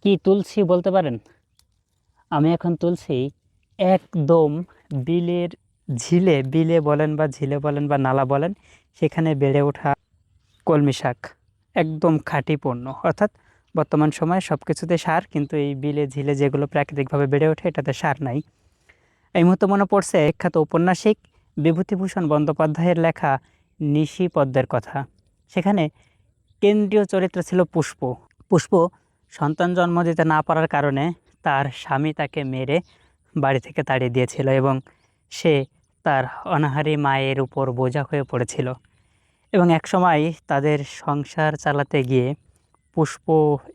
কি তুলছি বলতে পারেন? আমি এখন তুলছি একদম বিলের বিলে বলেন বা ঝিলে বলেন বা নালা বলেন, সেখানে বেড়ে ওঠা কলমি শাক। একদম খাঁটি পণ্য, অর্থাৎ বর্তমান সময়ে সব কিছুতে সার, কিন্তু এই বিলে ঝিলে যেগুলো প্রাকৃতিকভাবে বেড়ে ওঠে এটাতে সার নাই। এই মুহূর্তে মনে পড়ছে বিখ্যাত ঔপন্যাসিক বিভূতিভূষণ বন্দ্যোপাধ্যায়ের লেখা নিশি পদ্মের কথা। সেখানে কেন্দ্রীয় চরিত্র ছিল পুষ্প। পুষ্প সন্তান জন্ম দিতে না পারার কারণে তার স্বামী তাকে মেরে বাড়ি থেকে তাড়িয়ে দিয়েছিল এবং সে তার অনাহারী মায়ের উপর বোঝা হয়ে পড়েছিল। এবং একসময় তাদের সংসার চালাতে গিয়ে পুষ্প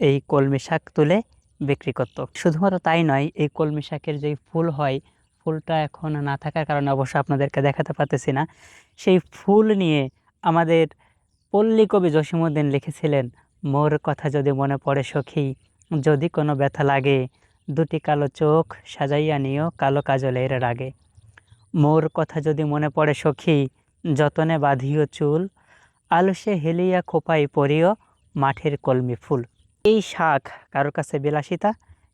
এই কলমি শাক তুলে বিক্রি করত। শুধুমাত্র তাই নয়, এই কলমি শাকের যেই ফুল হয়, ফুলটা এখন না থাকার কারণে অবশ্য আপনাদেরকে দেখাতে পারতেছি না। সেই ফুল নিয়ে আমাদের পল্লী কবি জসীমউদ্দীন লিখেছিলেন, মোর কথা যদি মনে পড়ে সখী, যদি কোনো ব্যথা লাগে, দুটি কালো চোখ সাজাইয়া নিও কালো কাজলের রাগে। মোর কথা যদি মনে পড়ে সখী, যতনে বাঁধিও চুল, আলসে হেলিয়া খোপাই পরিও মাঠের কলমি ফুল। এই শাক কারোর কাছে বিলাসিতা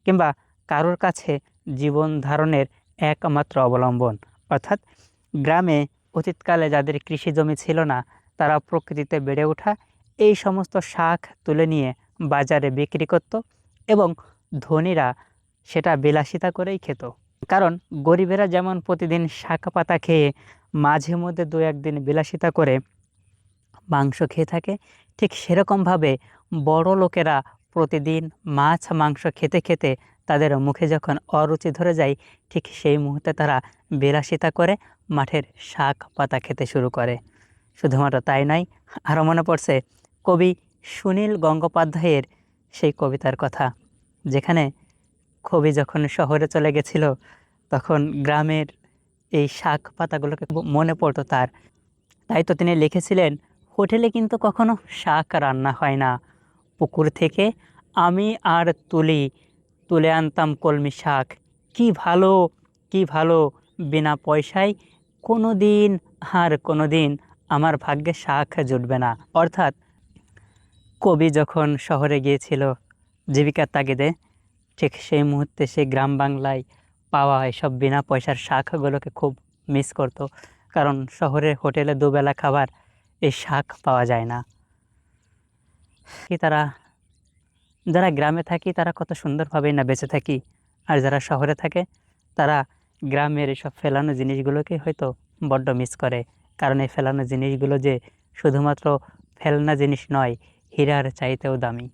কিংবা কারোর কাছে জীবন ধারণের একমাত্র অবলম্বন। অর্থাৎ গ্রামে অতীতকালে যাদের কৃষি জমি ছিল না, তারা প্রকৃতিতে বেড়ে ওঠা এই সমস্ত শাক তুলে নিয়ে বাজারে বিক্রি করত এবং ধনীরা সেটা বিলাসিতা করেই খেত। কারণ গরিবেরা যেমন প্রতিদিন শাক পাতা খেয়ে মাঝে মধ্যে দু একদিন বিলাসিতা করে মাংস খেয়ে থাকে, ঠিক সেরকমভাবে বড় লোকেরা প্রতিদিন মাছ মাংস খেতে খেতে তাদের মুখে যখন অরুচি ধরে যায়, ঠিক সেই মুহূর্তে তারা বিলাসিতা করে মাঠের শাক পাতা খেতে শুরু করে। শুধুমাত্র তাই নয়, আরও মনে পড়ছে কবি সুনীল গঙ্গোপাধ্যায়ের সেই কবিতার কথা, যেখানে কবি যখন শহরে চলে গেছিল তখন গ্রামের এই শাক পাতাগুলোকে মনে পড়তো তার। তাই তো তিনি লিখেছিলেন, হোটেলে কিন্তু কখনো শাক রান্না হয় না, পুকুর থেকে আমি আর তুলে আনতাম কলমি শাক। কি ভালো, কি ভালো, বিনা পয়সায় কোনো দিন আমার ভাগ্যে শাক জুটবে না। অর্থাৎ কবি যখন শহরে গিয়েছিল জীবিকার তাগিদে, ঠিক সেই মুহূর্তে সে গ্রাম বাংলায় পাওয়া এসব বিনা পয়সার শাকগুলোকে খুব মিস করতো। কারণ শহরের হোটেলে দুবেলা খাবার এই শাক পাওয়া যায় না। কি তারা যারা গ্রামে থাকি তারা কত সুন্দরভাবেই না বেঁচে থাকি, আর যারা শহরে থাকে তারা গ্রামের এসব ফেলানো জিনিসগুলোকে হয়তো বড্ড মিস করে। কারণ এই ফেলানো জিনিসগুলো যে শুধুমাত্র ফেলনা জিনিস নয়, হীরার চাইতেও দামি।